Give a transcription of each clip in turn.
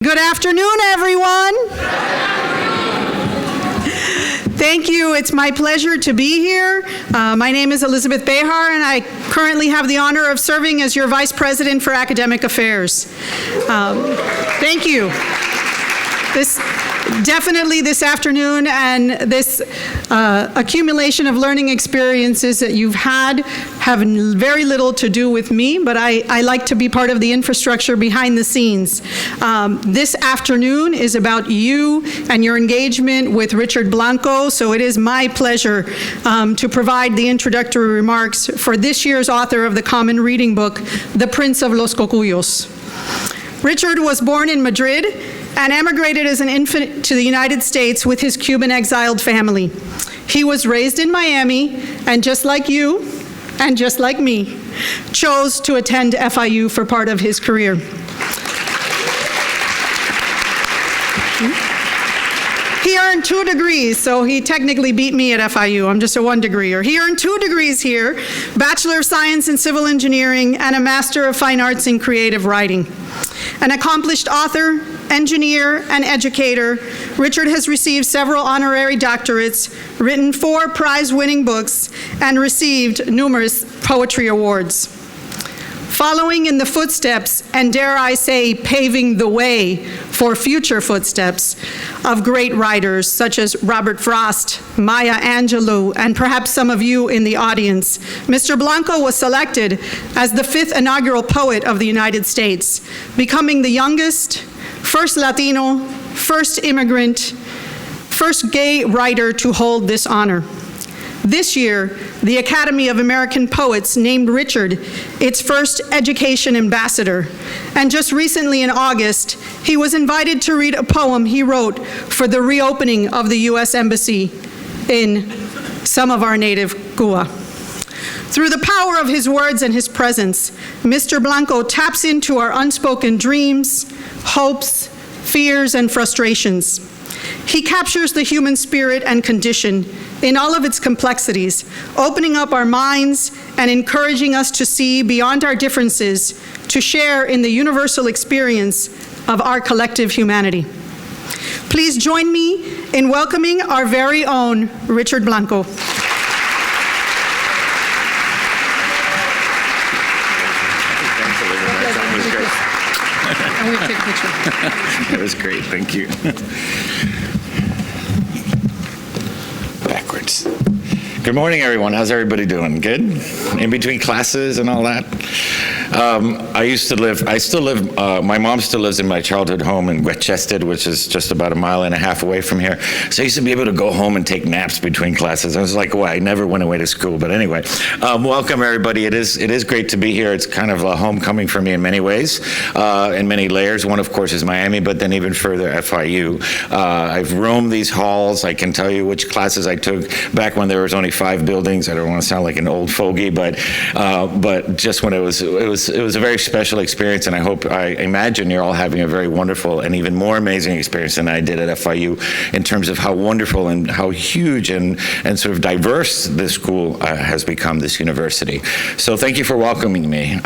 Good afternoon, everyone. Thank you. It's my pleasure to be here. My name is Elizabeth Behar, and I currently have the honor of serving as your Vice President for Academic Affairs. Thank you. Definitely this afternoon and this accumulation of learning experiences that you've had have very little to do with me, but I like to be part of the infrastructure behind the scenes. This afternoon is about you and your engagement with Richard Blanco, so it is my pleasure to provide the introductory remarks for this year's author of the Common Reading book, The Prince of Los Cucuyos. Richard was born in Madrid and emigrated as an infant to the United States with his Cuban exiled family. He was raised in Miami, and just like you, and just like me, chose to attend FIU for part of his career. He earned 2 degrees, so he technically beat me at FIU. I'm just a 1 degreer. He earned 2 degrees here, Bachelor of Science in Civil Engineering and a Master of Fine Arts in Creative Writing. An accomplished author, engineer, and educator, Richard has received several honorary doctorates, written 4 prize-winning books, and received numerous poetry awards. Following in the footsteps, and dare I say, paving the way for future footsteps of great writers such as Robert Frost, Maya Angelou, and perhaps some of you in the audience, Mr. Blanco was selected as the 5th inaugural poet of the United States, becoming the youngest, first Latino, first immigrant, first gay writer to hold this honor. This year, the Academy of American Poets named Richard its first education ambassador, and just recently in August, he was invited to read a poem he wrote for the reopening of the U.S. Embassy in some of our native Cuba. Through the power of his words and his presence, Mr. Blanco taps into our unspoken dreams, hopes, fears, and frustrations. He captures the human spirit and condition in all of its complexities, opening up our minds and encouraging us to see beyond our differences, to share in the universal experience of our collective humanity. Please join me in welcoming our very own Richard Blanco. And we take a picture. It was great, thank you. Backwards. Good morning, everyone. How's everybody doing? Good? In between classes and all that? My mom still lives in my childhood home in Westchester, which is just about 1.5 miles away from here. So I used to be able to go home and take naps between classes. I was like, well, I never went away to school. But anyway, welcome everybody. It is great to be here. It's kind of a homecoming for me in many ways, in many layers. One, of course, is Miami, but then even further, FIU. I've roamed these halls. I can tell you which classes I took back when there was only 5 buildings. I don't want to sound like an old fogey, but just when it was a very special experience, and I imagine you're all having a very wonderful and even more amazing experience than I did at FIU in terms of how wonderful and how huge and sort of diverse this school has become, this university. So thank you for welcoming me.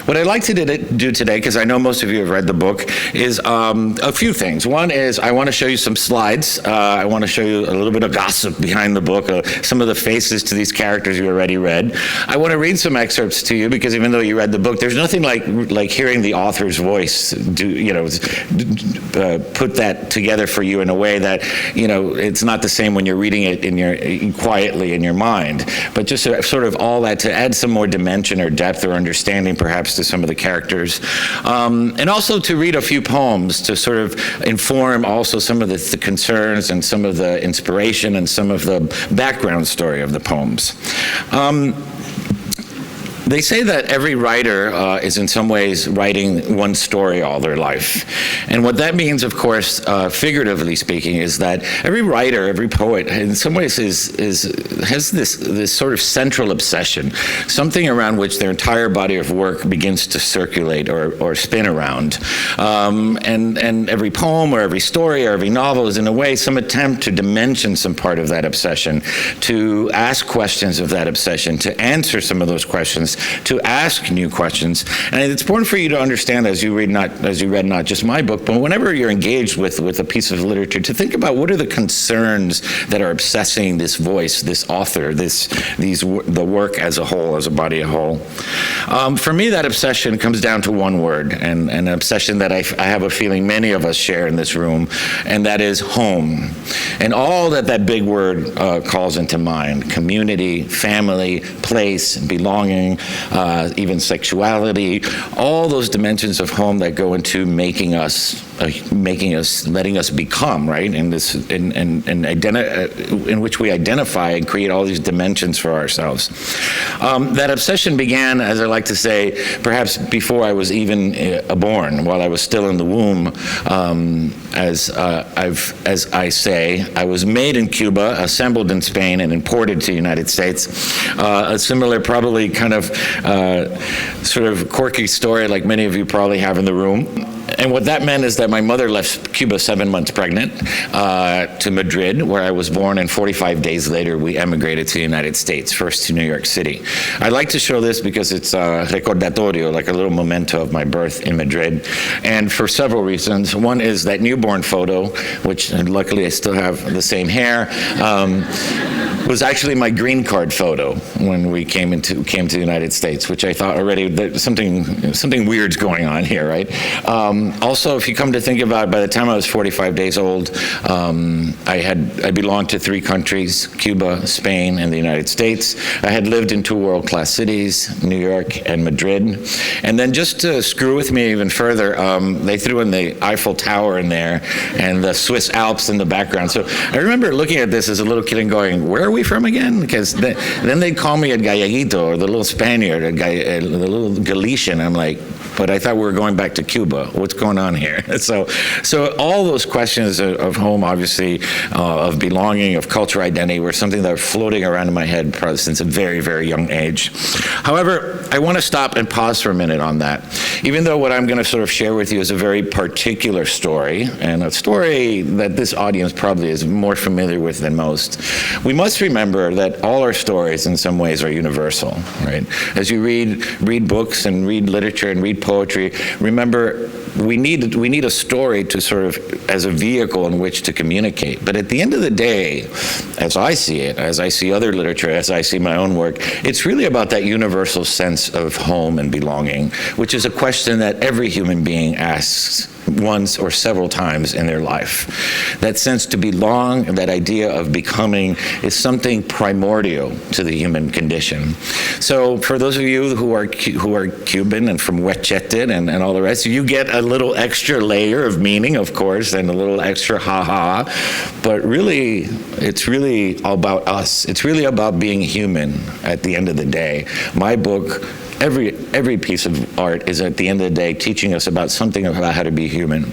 What I'd like to do today, because I know most of you have read the book, is a few things. One is I want to show you some slides. I want to show you a little bit of gossip behind the book, some of the faces to these characters you already read. I want to read some excerpts to you, because even though you read the book, there's nothing like hearing the author's voice put that together for you in a way that, it's not the same when you're reading it quietly in your mind, but just sort of all that to add some more dimension or depth or understanding perhaps to some of the characters. And also to read a few poems to sort of inform also some of the concerns and some of the inspiration and some of the background story of the poems. They say that every writer is in some ways writing one story all their life. And what that means, of course, figuratively speaking, is that every writer, every poet, in some ways has this sort of central obsession, something around which their entire body of work begins to circulate or spin around. And every poem or every story or every novel is in a way some attempt to dimension some part of that obsession, to ask questions of that obsession, to answer some of those questions, to ask new questions. And it's important for you to understand as you read not just my book, but whenever you're engaged with a piece of literature, to think about what are the concerns that are obsessing this voice, this author, the work as a whole, as a body of whole. For me, that obsession comes down to one word, and an obsession that I have a feeling many of us share in this room, and that is home. And all that big word calls into mind: community, family, place, belonging, even sexuality, all those dimensions of home that go into letting us become, right? In which we identify and create all these dimensions for ourselves. That obsession began, as I like to say, perhaps before I was even born, while I was still in the womb. As I say, I was made in Cuba, assembled in Spain, and imported to the United States. A similar, probably kind of sort of quirky story like many of you probably have in the room. And what that meant is that my mother left Cuba 7 months pregnant to Madrid, where I was born, and 45 days later we emigrated to the United States, first to New York City. I like to show this because it's a recordatorio, like a little memento of my birth in Madrid, and for several reasons. One is that newborn photo, which luckily I still have the same hair, was actually my green card photo when we came to the United States, which I thought already that something weird's going on here, right? Also, if you come to think about it, by the time I was 45 days old, I belonged to 3 countries: Cuba, Spain, and the United States. I had lived in 2 world-class cities, New York and Madrid. And then just to screw with me even further, they threw in the Eiffel Tower in there and the Swiss Alps in the background. So I remember looking at this as a little kid and going, where are we from again? Because then they'd call me a Galleguito, or the little Spaniard, the little Galician. I'm like, but I thought we were going back to Cuba. What's going on here? So all those questions of home, obviously, of belonging, of cultural identity, were something that were floating around in my head probably since a very, very young age. However, I want to stop and pause for a minute on that. Even though what I'm going to sort of share with you is a very particular story, and a story that this audience probably is more familiar with than most, we must remember that all our stories in some ways are universal, right? As you read books and read literature and read poetry, remember we need a story to sort of as a vehicle in which to communicate. But at the end of the day, as I see it, as I see other literature, as I see my own work, it's really about that universal sense of home and belonging, which is a question that every human being asks once or several times in their life. That sense to belong, that idea of becoming, is something primordial to the human condition. So for those of you who are Cuban and from Huechete and all the rest, you get a little extra layer of meaning, of course, and a little extra ha-ha, but really, it's really all about us. It's really about being human at the end of the day. My book, every piece of art is at the end of the day teaching us about something about how to be human.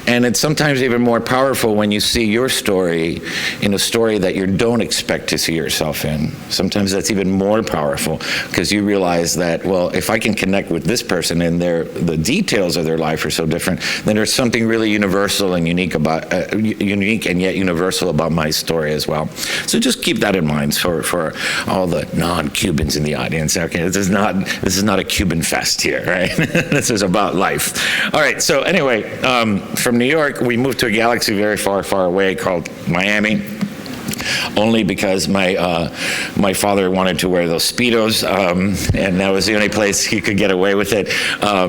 And it's sometimes even more powerful when you see your story in a story that you don't expect to see yourself in. Sometimes that's even more powerful because you realize that, well, if I can connect with this person and the details of their life are so different, then there's something really universal and unique and yet universal about my story as well. So just keep that in mind for all the non-Cubans in the audience. Okay, this is not a Cuban fest here, right? This is about life. All right, so anyway, from New York, we moved to a galaxy very far, far away called Miami. Only because my father wanted to wear those Speedos, and that was the only place he could get away with it.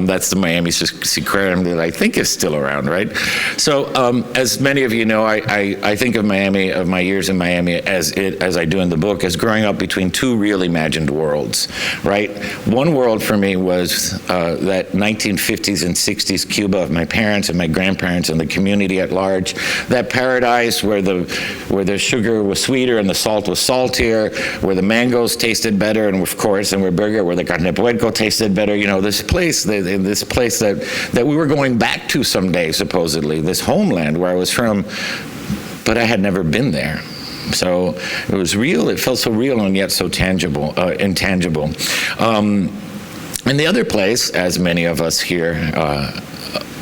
That's the Miami Seaquarium that I think is still around, right? So as many of you know, I think of Miami, of my years in Miami, as I do in the book, as growing up between 2 real imagined worlds, right? One world for me was that 1950s and 60s Cuba of my parents and my grandparents and the community at large, that paradise where the sugar was sweeter and the salt was saltier, where the mangoes tasted better, and of course, and where the carne puerco tasted better. You know, this place that we were going back to someday, supposedly, this homeland where I was from, but I had never been there. So it was real. It felt so real and yet so intangible. And the other place, as many of us here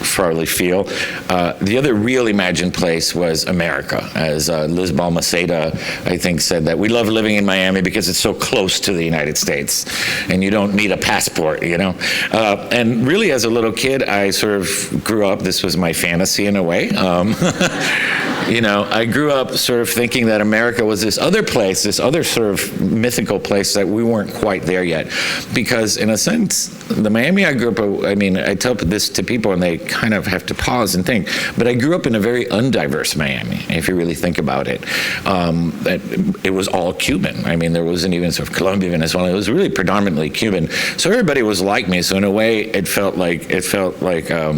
probably feel. The other real imagined place was America, as Liz Balmaceda, I think, said that we love living in Miami because it's so close to the United States, and you don't need a passport, you know? And really, as a little kid, I sort of grew up, this was my fantasy in a way. You know, I grew up sort of thinking that America was this other place, this other sort of mythical place that we weren't quite there yet. Because in a sense, the Miami I grew up, I mean, I tell this to people and they kind of have to pause and think, but I grew up in a very undiverse Miami, if you really think about it. It was all Cuban. I mean, there wasn't even sort of Colombia, Venezuela. It was really predominantly Cuban. So everybody was like me. So in a way, it felt like that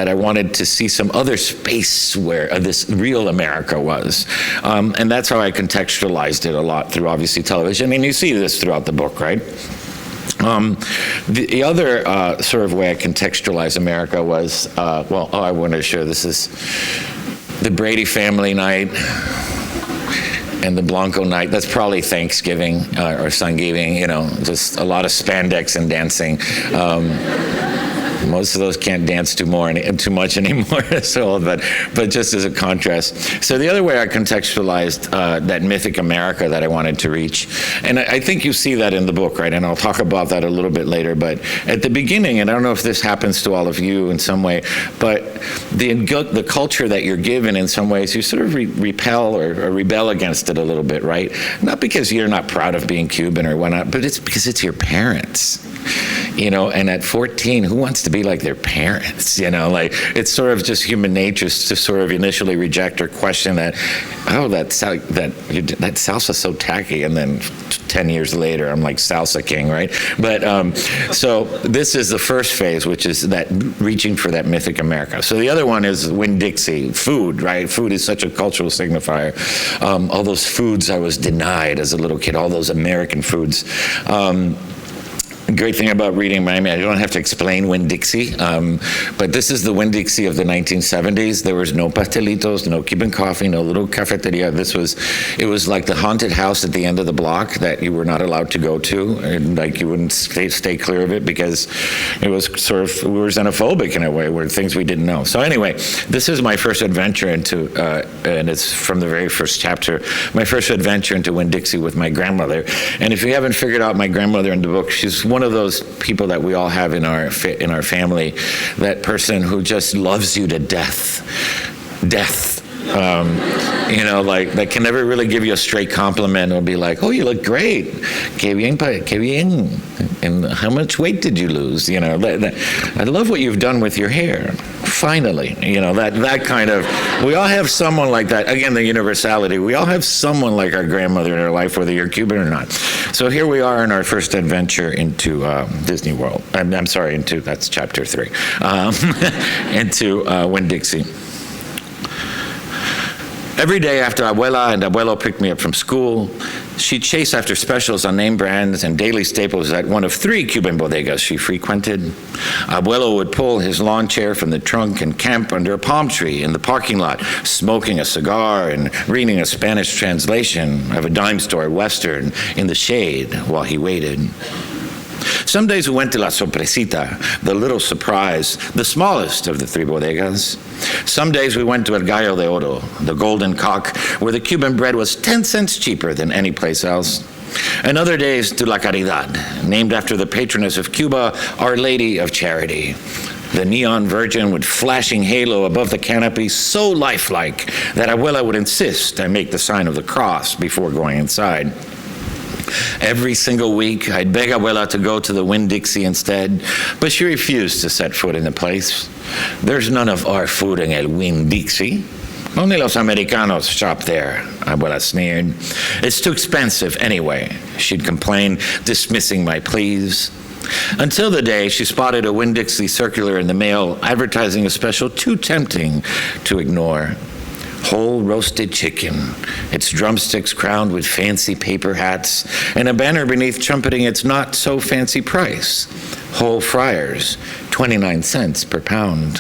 I wanted to see some other space where this real America was. And that's how I contextualized it a lot through, obviously, television. And you see this throughout the book, right? The other sort of way I contextualized America was, I wanted to share, this is the Brady family night and the Blanco night. That's probably Thanksgiving or Thanksgiving, you know, just a lot of spandex and dancing. Most of those can't dance too much anymore, so, but just as a contrast. So the other way I contextualized that mythic America that I wanted to reach, and I think you see that in the book, right? And I'll talk about that a little bit later, but at the beginning, and I don't know if this happens to all of you in some way, but the culture that you're given in some ways, you sort of repel or rebel against it a little bit, right? Not because you're not proud of being Cuban or whatnot, but it's because it's your parents. You know, and at 14, who wants to be like their parents? You know, like, it's sort of just human nature to sort of initially reject or question that, that salsa's so tacky, and then 10 years later, I'm like salsa king, right? But so this is the first phase, which is that reaching for that mythic America. So the other one is Winn-Dixie, food, right? Food is such a cultural signifier. All those foods I was denied as a little kid, all those American foods. The great thing about reading Miami, I don't have to explain Winn-Dixie, but this is the Winn-Dixie of the 1970s. There was no pastelitos, no Cuban coffee, no little cafeteria. It was like the haunted house at the end of the block that you were not allowed to go to, and like you wouldn't stay clear of it because it was sort of, we were xenophobic in a way, where things we didn't know. So anyway, this is my first adventure into, and it's from the very first chapter, my first adventure into Winn-Dixie with my grandmother. And if you haven't figured out my grandmother in the book, she's one of those people that we all have in our family, that person who just loves you to death. You know, like, that can never really give you a straight compliment. It'll be like, oh, you look great. Qué bien. And how much weight did you lose? You know, I love what you've done with your hair. Finally, you know, that kind of, we all have someone like that. Again, the universality. We all have someone like our grandmother in our life, whether you're Cuban or not. So here we are in our first adventure into Disney World. I'm sorry, that's chapter 3. Into Winn-Dixie. Every day after Abuela and Abuelo picked me up from school, she'd chase after specials on name brands and daily staples at one of 3 Cuban bodegas she frequented. Abuelo would pull his lawn chair from the trunk and camp under a palm tree in the parking lot, smoking a cigar and reading a Spanish translation of a dime store western in the shade while he waited. Some days we went to La Sorpresita, the little surprise, the smallest of the 3 bodegas. Some days we went to El Gallo de Oro, the golden cock, where the Cuban bread was 10 cents cheaper than any place else. And other days to La Caridad, named after the patroness of Cuba, Our Lady of Charity. The neon virgin with flashing halo above the canopy, so lifelike that Abuela would insist I make the sign of the cross before going inside. Every single week, I'd beg Abuela to go to the Winn-Dixie instead, but she refused to set foot in the place. There's none of our food in El Winn-Dixie. Only los Americanos shop there, Abuela sneered. It's too expensive anyway, she'd complain, dismissing my pleas. Until the day she spotted a Winn-Dixie circular in the mail advertising a special too tempting to ignore. Whole roasted chicken, its drumsticks crowned with fancy paper hats, and a banner beneath trumpeting its not-so-fancy price. Whole fryers, 29 cents per pound.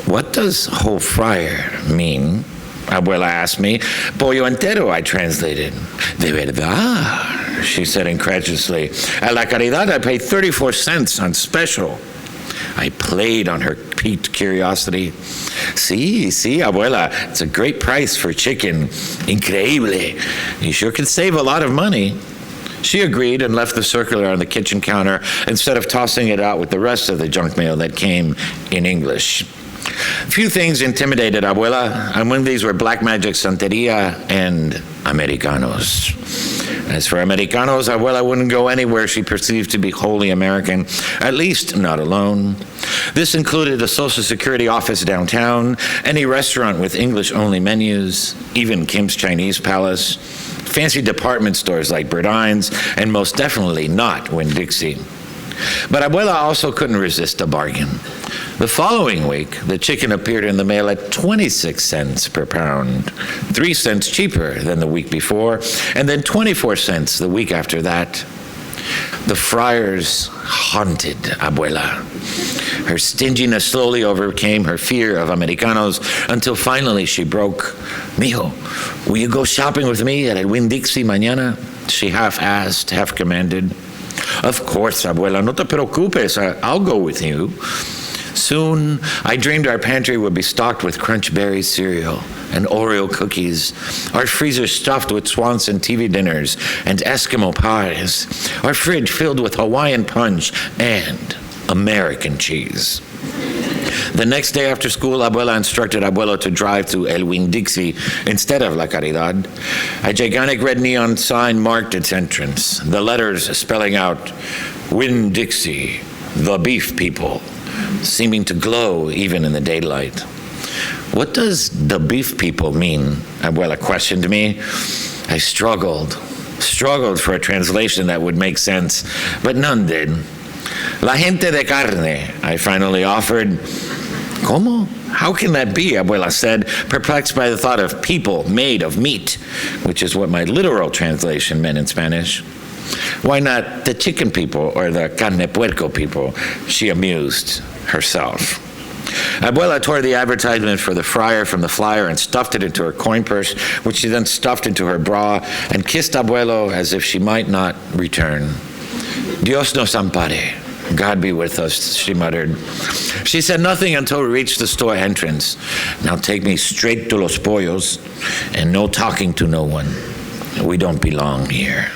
What does whole fryer mean? Abuela asked me. Pollo entero, I translated. De verdad, she said incredulously. At La Caridad, I pay 34 cents on special. I played on her piqued curiosity. Sí, abuela, it's a great price for chicken. Increíble. You sure can save a lot of money. She agreed and left the circular on the kitchen counter instead of tossing it out with the rest of the junk mail that came in English. Few things intimidated Abuela. Among these were black magic, santeria, and Americanos. As for Americanos, Abuela wouldn't go anywhere she perceived to be wholly American, at least not alone. This included a Social Security office downtown, any restaurant with English-only menus, even Kim's Chinese Palace, fancy department stores like Burdines, and most definitely not Winn-Dixie. But Abuela also couldn't resist a bargain. The following week, the chicken appeared in the mail at 26 cents per pound, 3 cents cheaper than the week before, and then 24 cents the week after that. The friars haunted Abuela. Her stinginess slowly overcame her fear of Americanos until finally she broke. Mijo, will you go shopping with me at Winn-Dixie mañana? She half asked, half commanded. Of course, Abuela, no te preocupes, I'll go with you. Soon, I dreamed our pantry would be stocked with Crunch Berry cereal and Oreo cookies, our freezer stuffed with Swanson TV dinners and Eskimo pies, our fridge filled with Hawaiian punch and American cheese. The next day after school, Abuela instructed Abuelo to drive to El Winn-Dixie instead of La Caridad. A gigantic red neon sign marked its entrance, the letters spelling out Winn-Dixie, the beef people, seeming to glow even in the daylight. What does the beef people mean? Abuela questioned me. I struggled for a translation that would make sense, but none did. La gente de carne, I finally offered. ¿Cómo? How can that be? Abuela said, perplexed by the thought of people made of meat, which is what my literal translation meant in Spanish. Why not the chicken people or the carne puerco people? She amused herself. Abuela tore the advertisement for the friar from the flyer and stuffed it into her coin purse, which she then stuffed into her bra and kissed Abuelo as if she might not return. Dios nos ampare. God be with us, she muttered. She said nothing until we reached the store entrance. Now take me straight to Los Pollos and no talking to no one. We don't belong here.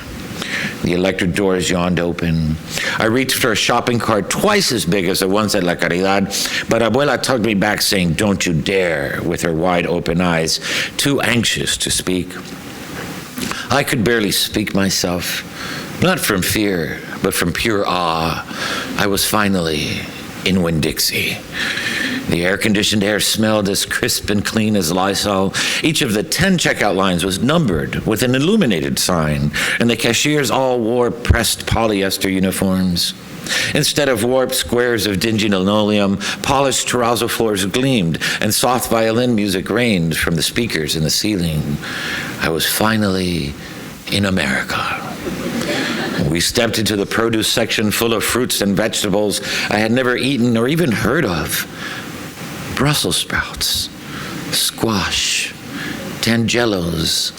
The electric doors yawned open. I reached for a shopping cart twice as big as the ones at La Caridad, but Abuela tugged me back, saying, "Don't you dare," with her wide open eyes, too anxious to speak. I could barely speak myself, not from fear, but from pure awe. I was finally in Winn-Dixie. The air-conditioned air smelled as crisp and clean as Lysol. Each of the 10 checkout lines was numbered with an illuminated sign, and the cashiers all wore pressed polyester uniforms. Instead of warped squares of dingy linoleum, polished terrazzo floors gleamed, and soft violin music rained from the speakers in the ceiling. I was finally in America. We stepped into the produce section full of fruits and vegetables I had never eaten or even heard of. Brussels sprouts, squash, tangelos,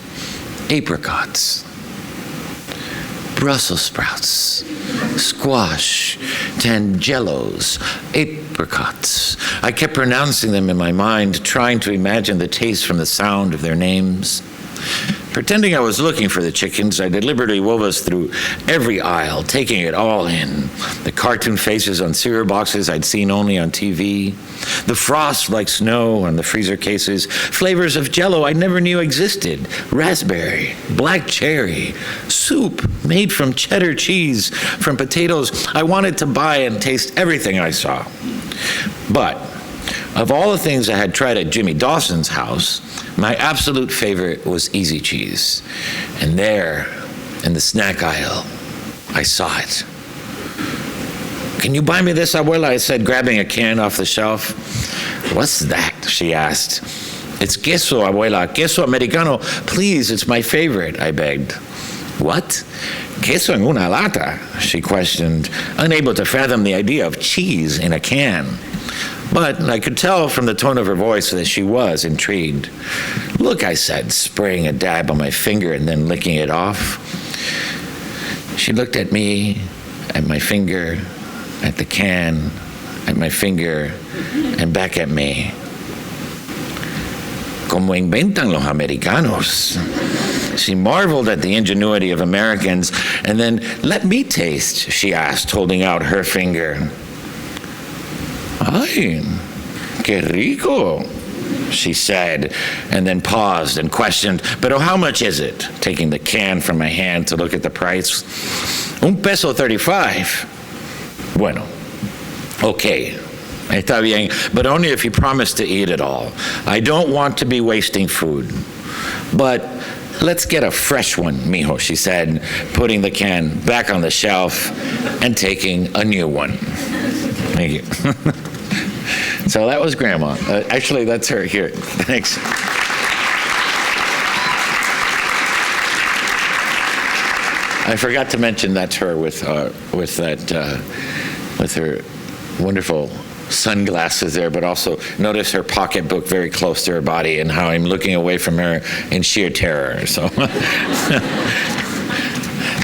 apricots. Brussels sprouts, squash, tangelos, apricots. I kept pronouncing them in my mind, trying to imagine the taste from the sound of their names. Pretending I was looking for the chickens, I deliberately wove us through every aisle, taking it all in. The cartoon faces on cereal boxes I'd seen only on TV, the frost like snow on the freezer cases, flavors of Jell-O I never knew existed, raspberry, black cherry, soup made from cheddar cheese, from potatoes. I wanted to buy and taste everything I saw. But of all the things I had tried at Jimmy Dawson's house, my absolute favorite was Easy Cheese. And there, in the snack aisle, I saw it. "Can you buy me this, Abuela?" I said, grabbing a can off the shelf. "What's that?" she asked. "It's queso, Abuela, queso americano. Please, it's my favorite," I begged. "What? Queso en una lata?" she questioned, unable to fathom the idea of cheese in a can. But I could tell from the tone of her voice that she was intrigued. "Look," I said, spraying a dab on my finger and then licking it off. She looked at me, at my finger, at the can, at my finger, and back at me. Como inventan los americanos. She marveled at the ingenuity of Americans, and then, let me taste, she asked, holding out her finger. Ay, qué rico, she said, and then paused and questioned, pero how much is it? Taking the can from my hand to look at the price. $1.35. Bueno, okay. Está bien, but only if you promise to eat it all. I don't want to be wasting food. But let's get a fresh one, mijo, she said, putting the can back on the shelf and taking a new one. Thank you. So that was Grandma. Actually, that's her. Here, thanks. I forgot to mention that's her with her wonderful sunglasses there, but also notice her pocketbook very close to her body and how I'm looking away from her in sheer terror. So,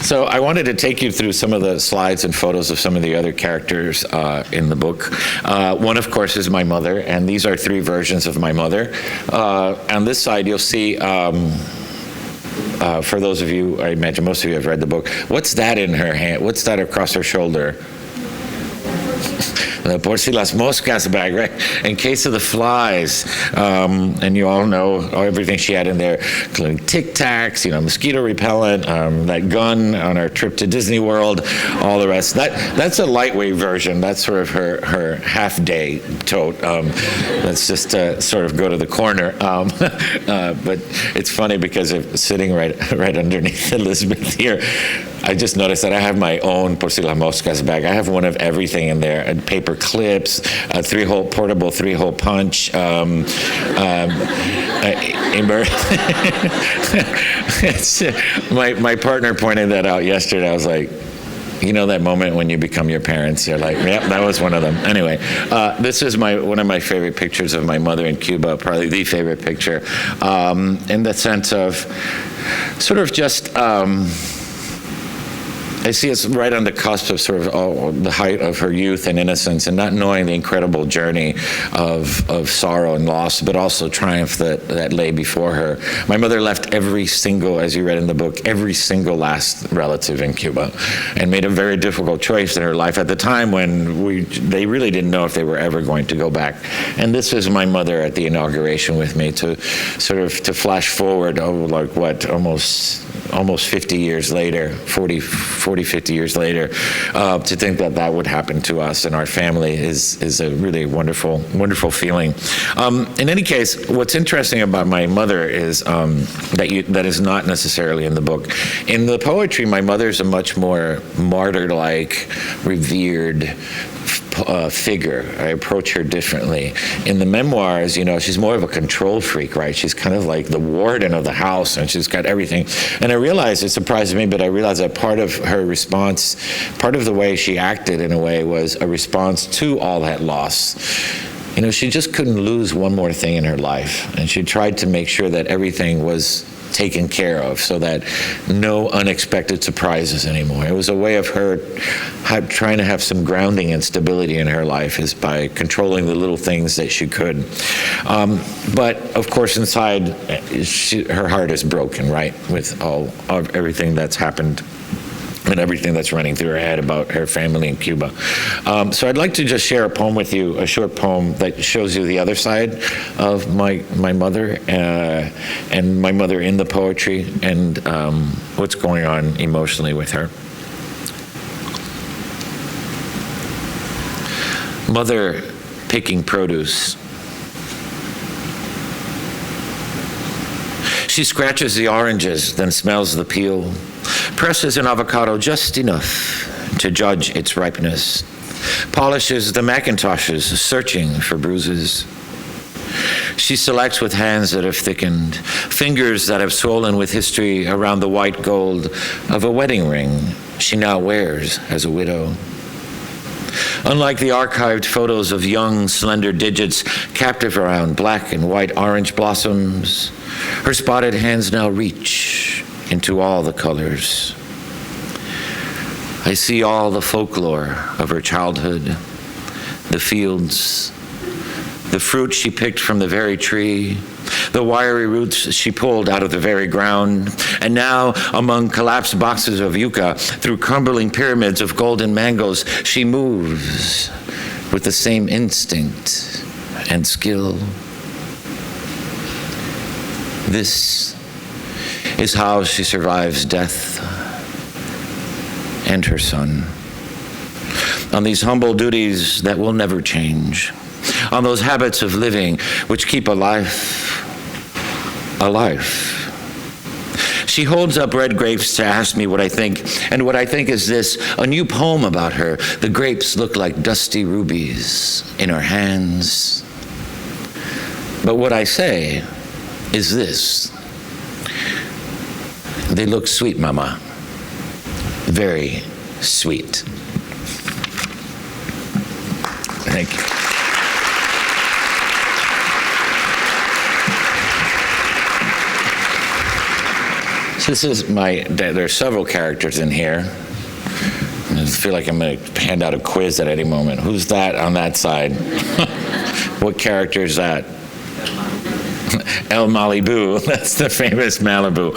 so I wanted to take you through some of the slides and photos of some of the other characters in the book. One, of course, is my mother, and these are 3 versions of my mother. On this side, you'll see, for those of you, I imagine most of you have read the book, what's that in her hand? What's that across her shoulder? The por si las moscas bag, right? In case of the flies. And you all know everything she had in there, including Tic Tacs, mosquito repellent, that gun on our trip to Disney World, all the rest. That's a lightweight version. That's sort of her half-day tote. That's just to sort of go to the corner. But it's funny because sitting right underneath Elizabeth here, I just noticed that I have my own por si las moscas bag. I have one of everything in there, and paper clips, a portable 3-hole punch, my partner pointed that out yesterday. I was like, that moment when you become your parents, you're like, yep, that was one of them. Anyway, this is one of my favorite pictures of my mother in Cuba, probably the favorite picture, in the sense of sort of just, I see it's right on the cusp of sort of the height of her youth and innocence, and not knowing the incredible journey of sorrow and loss, but also triumph that lay before her. My mother left every single, as you read in the book, every single last relative in Cuba, and made a very difficult choice in her life at the time when they really didn't know if they were ever going to go back. And this is my mother at the inauguration with me, to sort of to flash forward, almost 50 years later, 40, 50 years later, to think that would happen to us and our family is a really wonderful feeling. In any case, what's interesting about my mother is that is not necessarily in the book. In the poetry, my mother's a much more martyr-like, revered figure. I approach her differently. In the memoirs, she's more of a control freak, right? She's kind of like the warden of the house, and she's got everything. And I realized, it surprised me, but I realized that part of her response, part of the way she acted in a way, was a response to all that loss. She just couldn't lose one more thing in her life, and she tried to make sure that everything was taken care of, so that no unexpected surprises anymore. It was a way of her trying to have some grounding and stability in her life, is by controlling the little things that she could. But of course, inside, her heart is broken, right, with everything that's happened and everything that's running through her head about her family in Cuba. So I'd like to just share a poem with you, a short poem that shows you the other side of my mother, and my mother in the poetry, and what's going on emotionally with her. Mother picking produce. She scratches the oranges, then smells the peel, presses an avocado just enough to judge its ripeness, polishes the Macintoshes, searching for bruises. She selects with hands that have thickened, fingers that have swollen with history around the white gold of a wedding ring she now wears as a widow. Unlike the archived photos of young, slender digits captive around black and white orange blossoms, her spotted hands now reach into all the colors. I see all the folklore of her childhood, the fields, the fruit she picked from the very tree, the wiry roots she pulled out of the very ground, and now among collapsed boxes of yucca, through crumbling pyramids of golden mangoes, she moves with the same instinct and skill. This is how she survives death and her son. On these humble duties that will never change, on those habits of living which keep a life alive. She holds up red grapes to ask me what I think, and what I think is this: a new poem about her. The grapes look like dusty rubies in her hands. But what I say is this: they look sweet, Mama. Very sweet. Thank you. So this is there are several characters in here. I feel like I'm going to hand out a quiz at any moment. Who's that on that side? What character is that? El Malibu, that's the famous Malibu.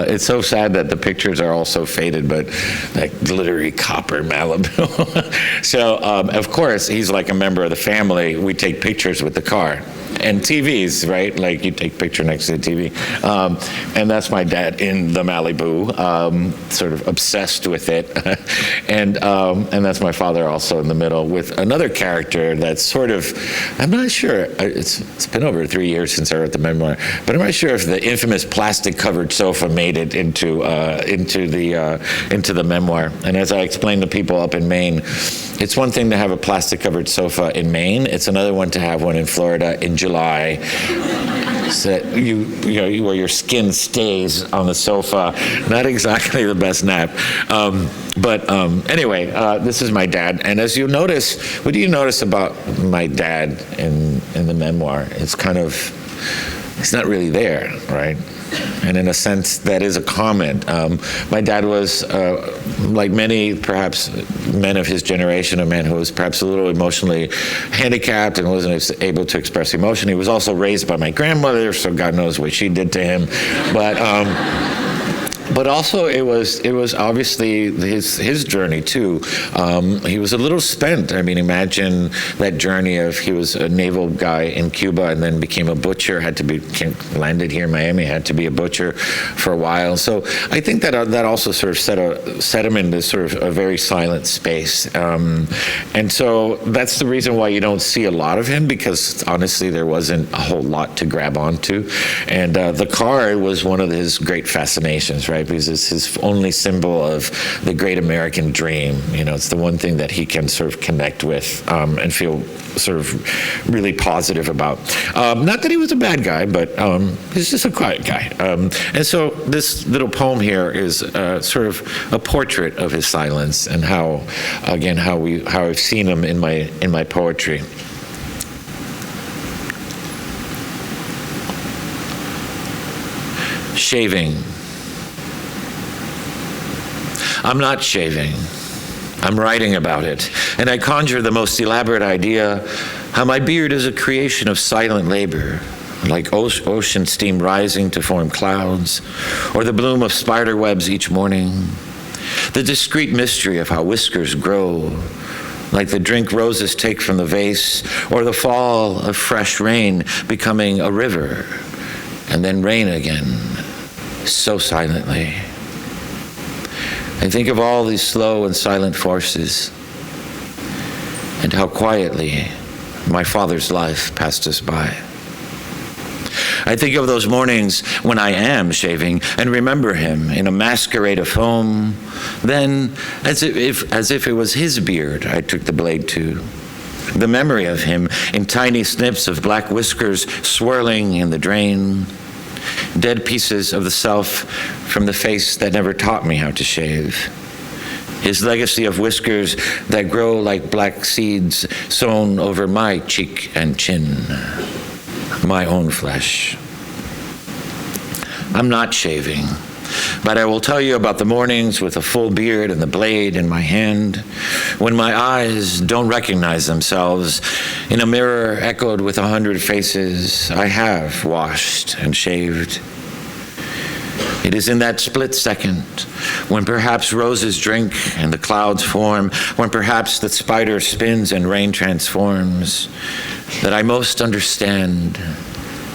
It's so sad that the pictures are all so faded, but that glittery copper Malibu. So, of course, he's like a member of the family. We take pictures with the car. And TVs, right? Like you take a picture next to the TV. And that's my dad in the Malibu, sort of obsessed with it. And that's my father also in the middle with another character that's sort of, I'm not sure, it's been over 3 years since I wrote the memoir, but I'm not sure if the infamous plastic covered sofa made it into the memoir. And as I explained to people up in Maine, it's one thing to have a plastic covered sofa in Maine. It's another one to have one in Florida in July, so that where your skin stays on the sofa. Not exactly the best nap. But anyway, this is my dad. And as you notice, what do you notice about my dad in the memoir? It's kind of, it's not really there, right? And in a sense, that is a comment. My dad was, like many, perhaps, men of his generation, a man who was perhaps a little emotionally handicapped and wasn't able to express emotion. He was also raised by my grandmother, so God knows what she did to him. But also it was obviously his journey too. He was a little spent. I mean, imagine that journey of, he was a naval guy in Cuba and then became a butcher, landed here in Miami, had to be a butcher for a while. So I think that also sort of set him into sort of a very silent space. And so that's the reason why you don't see a lot of him, because honestly there wasn't a whole lot to grab onto. And the car was one of his great fascinations, right? Because it's his only symbol of the great American dream. It's the one thing that he can sort of connect with and feel sort of really positive about. Not that he was a bad guy, but he's just a quiet guy. And so this little poem here is sort of a portrait of his silence and how I've seen him in my poetry. Shaving. I'm not shaving. I'm writing about it, and I conjure the most elaborate idea how my beard is a creation of silent labor, like ocean steam rising to form clouds, or the bloom of spider webs each morning, the discreet mystery of how whiskers grow, like the drink roses take from the vase, or the fall of fresh rain becoming a river, and then rain again, so silently. I think of all these slow and silent forces, and how quietly my father's life passed us by. I think of those mornings when I am shaving and remember him in a masquerade of foam, then as if it was his beard I took the blade to. The memory of him in tiny snips of black whiskers swirling in the drain, dead pieces of the self from the face that never taught me how to shave. His legacy of whiskers that grow like black seeds sown over my cheek and chin, my own flesh. I'm not shaving. But I will tell you about the mornings with a full beard and the blade in my hand, when my eyes don't recognize themselves in a mirror echoed with 100 faces I have washed and shaved. It is in that split second, when perhaps roses drink and the clouds form, when perhaps the spider spins and rain transforms, that I most understand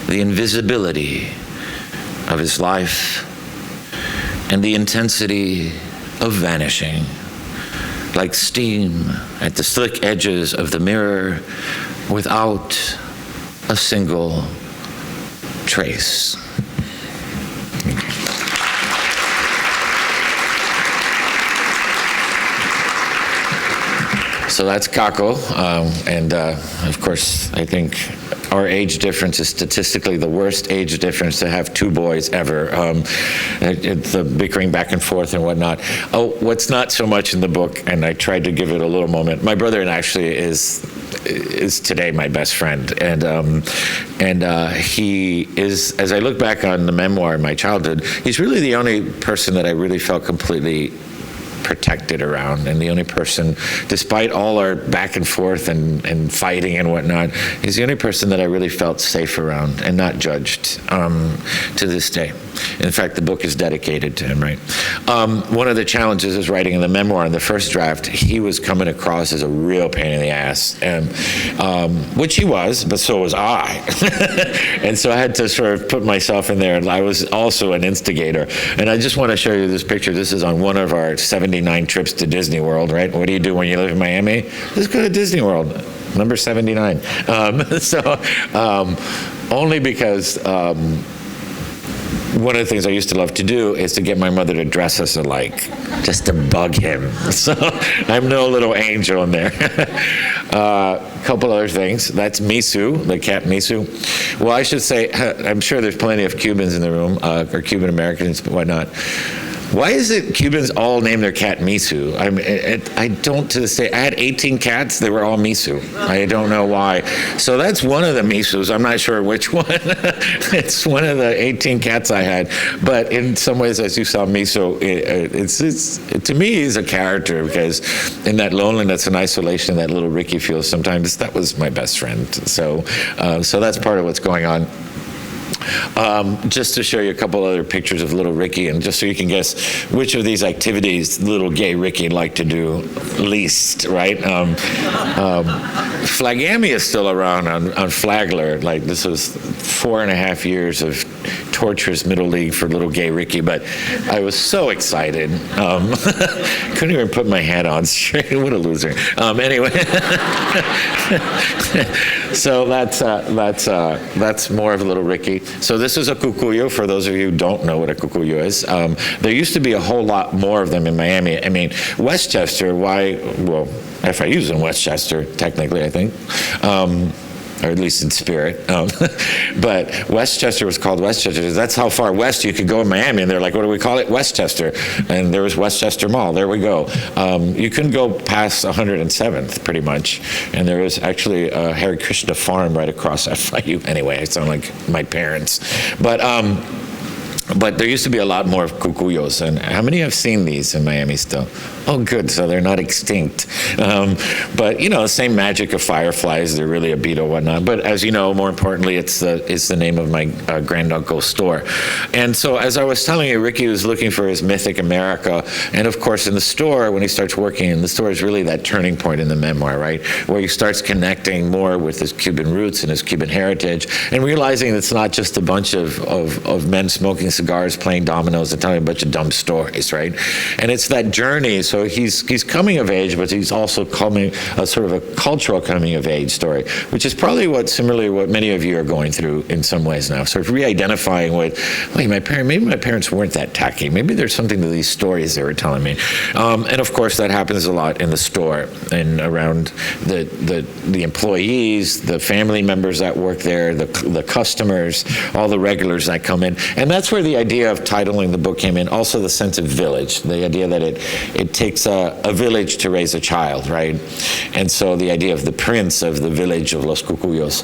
the invisibility of his life and the intensity of vanishing, like steam at the slick edges of the mirror without a single trace. So that's Kako, and of course, I think our age difference is statistically the worst age difference to have two boys ever. The bickering back and forth and whatnot. Oh, what's not so much in the book, and I tried to give it a little moment. My brother actually is today my best friend, and he is. As I look back on the memoir of my childhood, he's really the only person that I really felt completely protected around, and the only person, despite all our back and forth and fighting and whatnot, he's the only person that I really felt safe around and not judged to this day. In fact, the book is dedicated to him, right? One of the challenges is writing in the memoir. In the first draft, he was coming across as a real pain in the ass, which he was, but so was I. And so I had to sort of put myself in there, and I was also an instigator. And I just want to show you this picture. This is on one of our 79 trips to Disney World, right? What do you do when you live in Miami? Just go to Disney World, number 79. Only because one of the things I used to love to do is to get my mother to dress us alike, just to bug him. So I'm no little angel in there. A couple other things. That's Misu, the cat Misu. Well, I should say, I'm sure there's plenty of Cubans in the room, or Cuban Americans, but whatnot. Why is it Cubans all name their cat Misu? I don't to this day. I had 18 cats. They were all Misu. I don't know why. So that's one of the Misus. I'm not sure which one. It's one of the 18 cats I had. But in some ways, as you saw, Misu, to me, he's a character, because in that loneliness and isolation that little Ricky feels sometimes, that was my best friend. So that's part of what's going on. Just to show you a couple other pictures of little Ricky, and just so you can guess which of these activities little gay Ricky liked to do least, right? Flagami is still around on Flagler. Like, this was 4.5 years of torturous middle league for little gay Ricky, but I was so excited. Couldn't even put my hat on straight. What a loser. Anyway, so that's more of a little Ricky. So this is a Cucuyo, for those of you who don't know what a Cucuyo is. There used to be a whole lot more of them in Miami. I mean, Westchester, well, FIU's in Westchester, technically, I think. Or at least in spirit. But Westchester was called Westchester. That's how far west you could go in Miami. And they're like, what do we call it? Westchester. And there was Westchester Mall. There we go. You couldn't go past 107th, pretty much. And there was actually a Hare Krishna farm right across FIU. Anyway, I sound like my parents. But there used to be a lot more of Cucuyos. And how many have seen these in Miami still? Oh, good. So they're not extinct. But, you know, same magic of fireflies. They're really a beetle, whatnot. But as you know, more importantly, it's the name of my granduncle's store. And so as I was telling you, Ricky was looking for his mythic America. And, of course, in the store, when he starts working in the store, is really that turning point in the memoir, right? Where he starts connecting more with his Cuban roots and his Cuban heritage, and realizing it's not just a bunch of men smoking cigars, playing dominoes, and telling a bunch of dumb stories, right? And it's that journey. So he's coming of age, but he's also coming a sort of a cultural coming of age story, which is probably what many of you are going through in some ways now. Sort of re-identifying with, wait, maybe my parents weren't that tacky. Maybe there's something to these stories they were telling me. And of course, that happens a lot in the store and around the employees, the family members that work there, the customers, all the regulars that come in. And that's where the idea of titling the book came in. Also the sense of village, the idea that it takes a village to raise a child, right? And so the idea of the prince of the village of Los Cucuyos.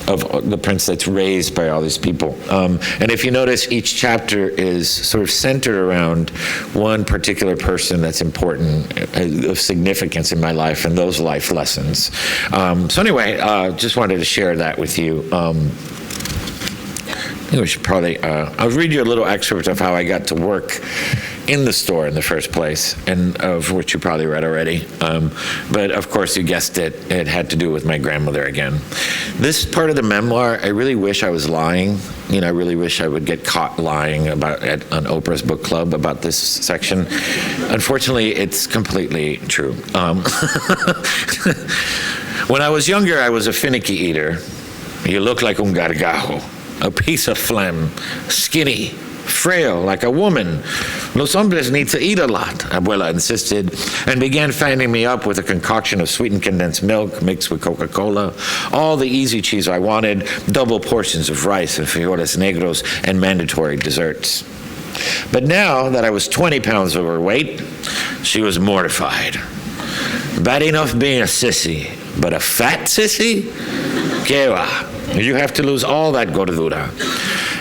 of the prince that's raised by all these people. And if you notice, each chapter is sort of centered around one particular person that's important, of significance in my life, and those life lessons. So anyway, just wanted to share that with you. I think we should probably, I'll read you a little excerpt of how I got to work in the store in the first place, and of which you probably read already. But of course, you guessed it, it had to do with my grandmother again. This part of the memoir, I really wish I was lying. You know, I really wish I would get caught lying about on Oprah's book club about this section. Unfortunately, it's completely true. When I was younger, I was a finicky eater. You look like un gargajo, a piece of phlegm, skinny, frail, like a woman. Los hombres need to eat a lot, Abuela insisted, and began fattening me up with a concoction of sweetened condensed milk mixed with Coca-Cola, all the easy cheese I wanted, double portions of rice and frijoles negros, and mandatory desserts. But now that I was 20 pounds overweight, she was mortified. Bad enough being a sissy, but a fat sissy? Que va. You have to lose all that gordura.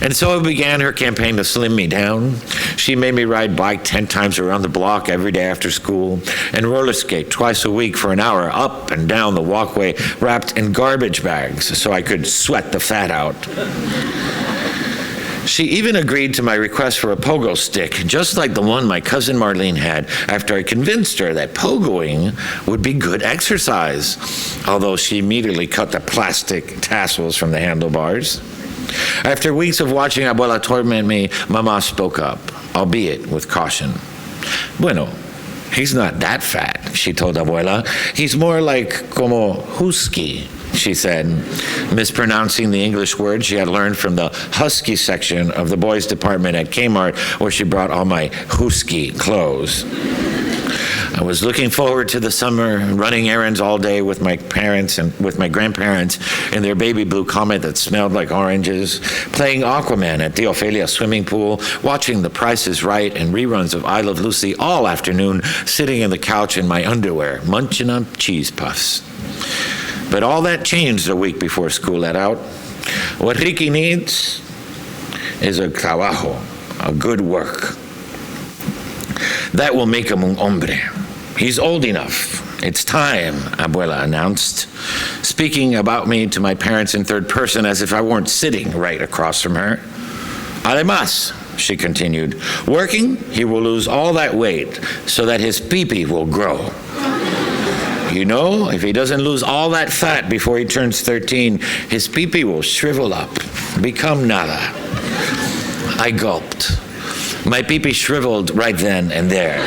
And so began her campaign to slim me down. She made me ride bike 10 times around the block every day after school and roller skate twice a week for an hour up and down the walkway wrapped in garbage bags so I could sweat the fat out. She even agreed to my request for a pogo stick, just like the one my cousin Marlene had, after I convinced her that pogoing would be good exercise, although she immediately cut the plastic tassels from the handlebars. After weeks of watching Abuela torment me, Mama spoke up, albeit with caution. Bueno, he's not that fat, she told Abuela. He's more like como husky, she said, mispronouncing the English word she had learned from the husky section of the boys' department at Kmart, where she brought all my husky clothes. I was looking forward to the summer, running errands all day with my parents and with my grandparents in their baby blue Comet that smelled like oranges, playing Aquaman at the Ophelia swimming pool, watching The Price is Right and reruns of I Love Lucy all afternoon, sitting on the couch in my underwear, munching on cheese puffs. But all that changed a week before school let out. What Ricky needs is a trabajo, a good work. That will make him un hombre. He's old enough. It's time, Abuela announced, speaking about me to my parents in third person as if I weren't sitting right across from her. Además, she continued, working, he will lose all that weight so that his pee-pee will grow. You know, if he doesn't lose all that fat before he turns 13, his pee-pee will shrivel up, become nada. I gulped. My pee-pee shriveled right then and there.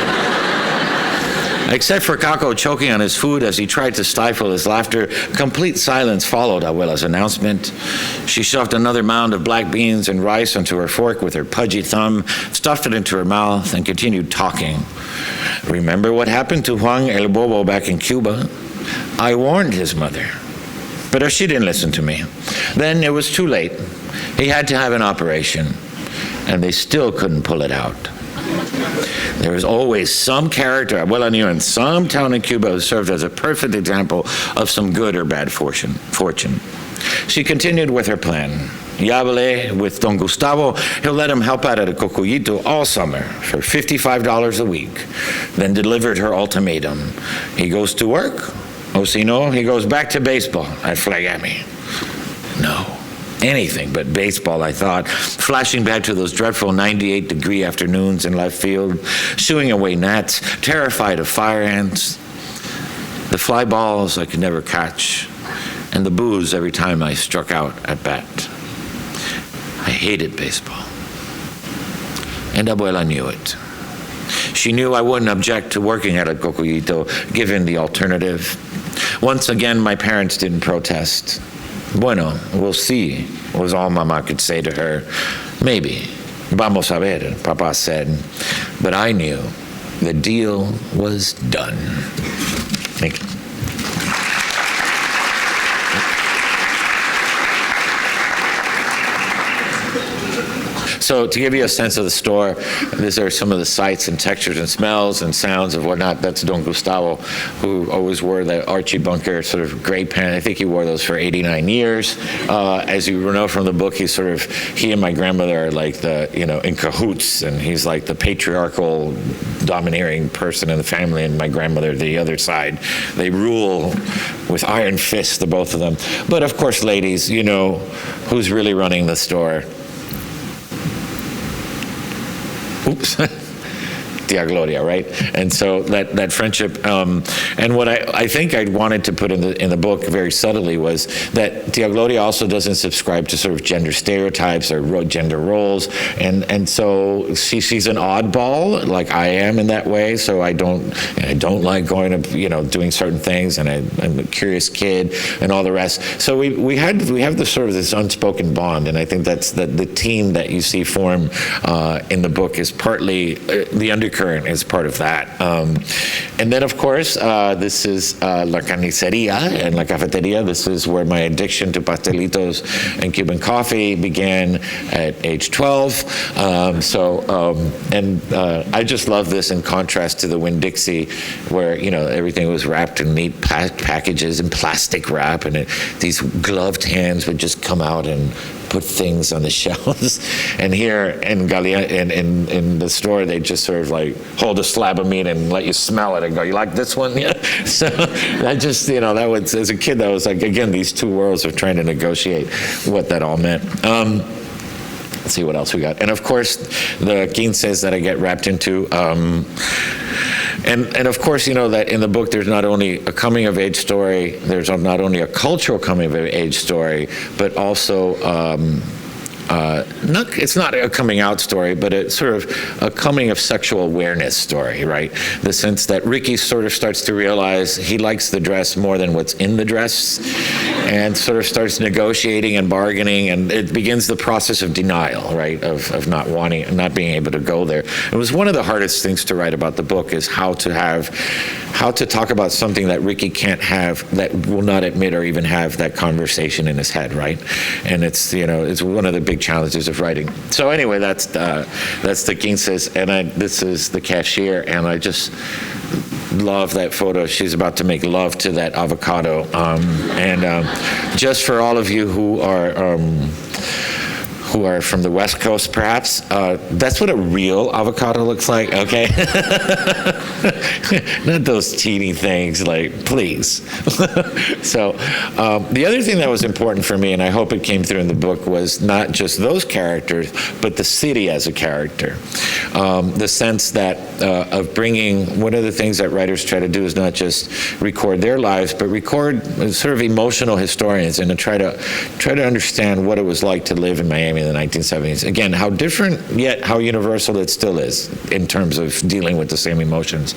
Except for Kako choking on his food as he tried to stifle his laughter, complete silence followed Abuela's announcement. She shoved another mound of black beans and rice onto her fork with her pudgy thumb, stuffed it into her mouth, and continued talking. Remember what happened to Juan El Bobo back in Cuba? I warned his mother, but she didn't listen to me. Then it was too late. He had to have an operation, and they still couldn't pull it out. There was always some character Abuela knew in some town in Cuba who served as a perfect example of some good or bad fortune. She continued with her plan. Yabale with Don Gustavo, he'll let him help out at a Cucuyito all summer for $55 a week. Then delivered her ultimatum. He goes to work, or si no, he goes back to baseball at Flagami. No. Anything but baseball, I thought, flashing back to those dreadful 98-degree afternoons in left field, shooing away gnats, terrified of fire ants, the fly balls I could never catch, and the booze every time I struck out at bat. I hated baseball. And Abuela knew it. She knew I wouldn't object to working at a Cucuyito, given the alternative. Once again, my parents didn't protest. Bueno, we'll see, was all Mama could say to her. Maybe. Vamos a ver, Papa said. But I knew the deal was done. Thank you. So to give you a sense of the store, these are some of the sights and textures and smells and sounds of whatnot. That's Don Gustavo, who always wore the Archie Bunker sort of gray pants. I think he wore those for 89 years. As you know from the book, he and my grandmother are like in cahoots, and he's like the patriarchal, domineering person in the family, and my grandmother the other side. They rule with iron fists, the both of them. But of course, ladies, you know who's really running the store. Oops. Tia Gloria, right? And so that friendship, and what I think I wanted to put in the book very subtly was that Tia Gloria also doesn't subscribe to sort of gender stereotypes or gender roles, and so she's an oddball, like I am in that way. So I don't like going to doing certain things, and I'm a curious kid and all the rest. So we have this unspoken bond, and I think that's the team that you see form in the book is partly the undercurrent is part of that. And then, of course, this is La Carniceria and La Cafeteria. This is where my addiction to pastelitos and Cuban coffee began at age 12. I just love this in contrast to the Winn-Dixie, where, everything was wrapped in neat packages and plastic wrap, and these gloved hands would just come out and put things on the shelves. And here in in the store, they just sort of like hold a slab of meat and let you smell it and go, "You like this one?" Yeah. So I just, that was, as a kid, that was like, again, these two worlds of trying to negotiate what that all meant. Let's see what else we got. And of course, the quinces that I get wrapped into. And of course, that in the book, there's not only a coming-of-age story, there's not only a cultural coming-of-age story, but also, it's not a coming-out story, but it's sort of a coming of sexual awareness story, right? The sense that Ricky sort of starts to realize he likes the dress more than what's in the dress, and sort of starts negotiating and bargaining, and it begins the process of denial, right, of not being able to go there. It was one of the hardest things to write about the book, is how to talk about something that Ricky can't have, that will not admit or even have that conversation in his head, right? And it's one of the big challenges of writing. So anyway, that's the quinces, and this is the cashier, and I just love that photo. She's about to make love to that avocado, and just for all of you who are from the West Coast, perhaps, that's what a real avocado looks like, okay? Not those teeny things, like, please. So the other thing that was important for me, and I hope it came through in the book, was not just those characters, but the city as a character. The sense that of bringing, one of the things that writers try to do is not just record their lives, but record sort of emotional historians, and to try to understand what it was like to live in Miami in the 1970s. Again, how different, yet how universal it still is in terms of dealing with the same emotions.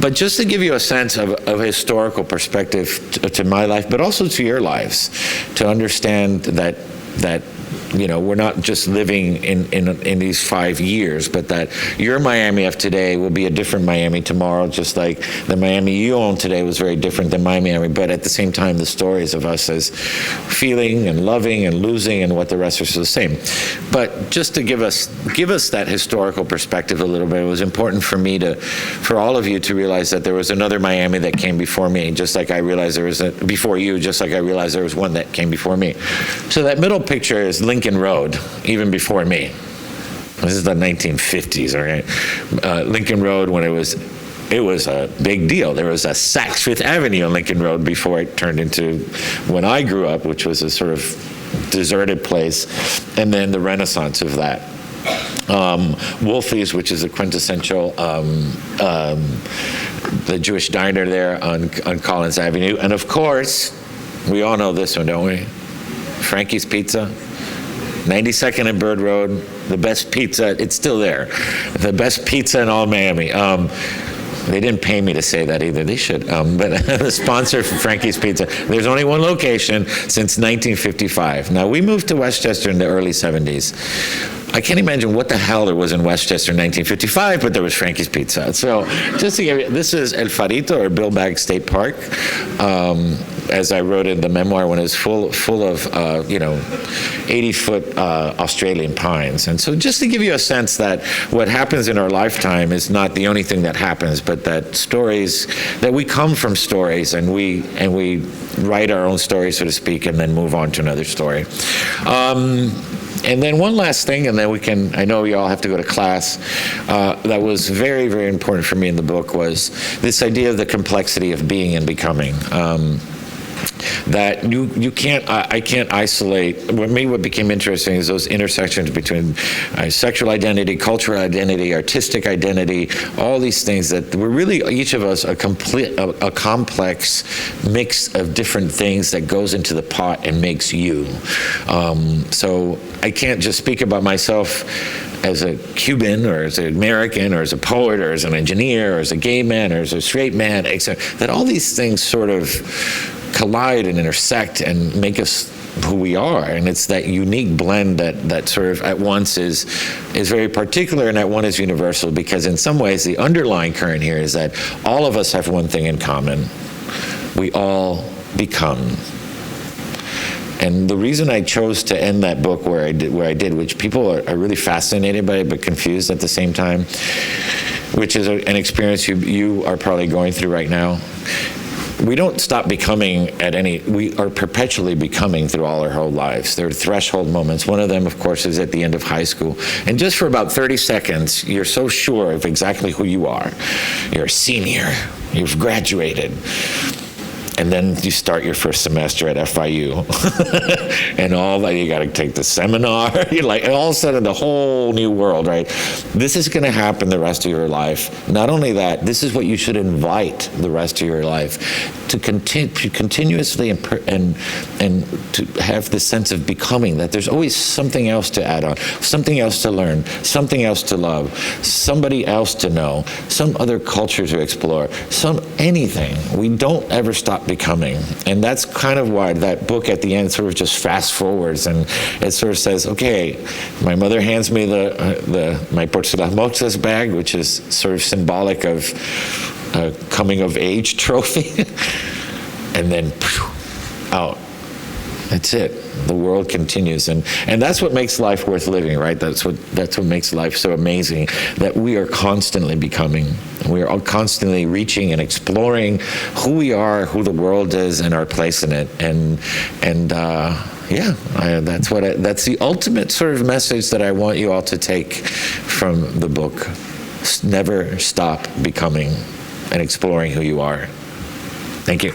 But just to give you a sense of a historical perspective to my life, but also to your lives, to understand that we're not just living in these 5 years, but that your Miami of today will be a different Miami tomorrow, just like the Miami you own today was very different than my Miami. But at the same time, the stories of us as feeling and loving and losing and what the rest is the same. But just to give us that historical perspective a little bit, it was important for me for all of you to realize that there was another Miami that came before me, just like I realized there was before you, just like I realized there was one that came before me. So that middle picture is Lincoln Road, even before me. This is the 1950s, all right? Lincoln Road, when it was a big deal. There was a Saks Fifth Avenue on Lincoln Road before it turned into, when I grew up, which was a sort of deserted place, and then the renaissance of that. Wolfie's, which is a quintessential the Jewish diner there on Collins Avenue, and of course, we all know this one, don't we? Frankie's Pizza, 92nd and Bird Road, the best pizza, it's still there, the best pizza in all Miami. They didn't pay me to say that either, they should, but the sponsor for Frankie's Pizza. There's only one location since 1955. Now, we moved to Westchester in the early 70s. I can't imagine what the hell there was in Westchester in 1955, but there was Frankie's Pizza. So just to give you, this is El Farito, or Bill Bag State Park. as I wrote in the memoir, when it was full of 80-foot Australian pines. And so just to give you a sense that what happens in our lifetime is not the only thing that happens, but that stories, that we come from stories, and we write our own story, so to speak, and then move on to another story. And then one last thing, and then we can, I know you all have to go to class, that was very, very important for me in the book was this idea of the complexity of being and becoming. That you can't, I can't isolate. What became interesting is those intersections between sexual identity, cultural identity, artistic identity, all these things that we're really, each of us, a complex mix of different things that goes into the pot and makes you. So I can't just speak about myself as a Cuban or as an American or as a poet or as an engineer or as a gay man or as a straight man, except that all these things sort of collide and intersect and make us who we are. And it's that unique blend that sort of at once is very particular and at one is universal, because in some ways the underlying current here is that all of us have one thing in common. We all become. And the reason I chose to end that book where I did, which people are really fascinated by it but confused at the same time, which is an experience you are probably going through right now. We don't stop becoming we are perpetually becoming through all our whole lives. There are threshold moments. One of them, of course, is at the end of high school. And just for about 30 seconds, you're so sure of exactly who you are. You're a senior. You've graduated. And then you start your first semester at FIU, and all that, you got to take the seminar. You're like, and all of a sudden, the whole new world, right? This is going to happen the rest of your life. Not only that, this is what you should invite the rest of your life to continuously and to have this sense of becoming. That there's always something else to add on, something else to learn, something else to love, somebody else to know, some other culture to explore, anything. We don't ever stop becoming. And that's kind of why that book at the end sort of just fast forwards, and it sort of says, okay, my mother hands me my Porcelanomoxas bag, which is sort of symbolic of a coming of age trophy, and then out. That's it. The world continues, and that's what makes life worth living, right? That's what makes life so amazing, that we are constantly becoming. We are all constantly reaching and exploring who we are, who the world is, and our place in it. That's the ultimate sort of message that I want you all to take from the book. Never stop becoming and exploring who you are. Thank you.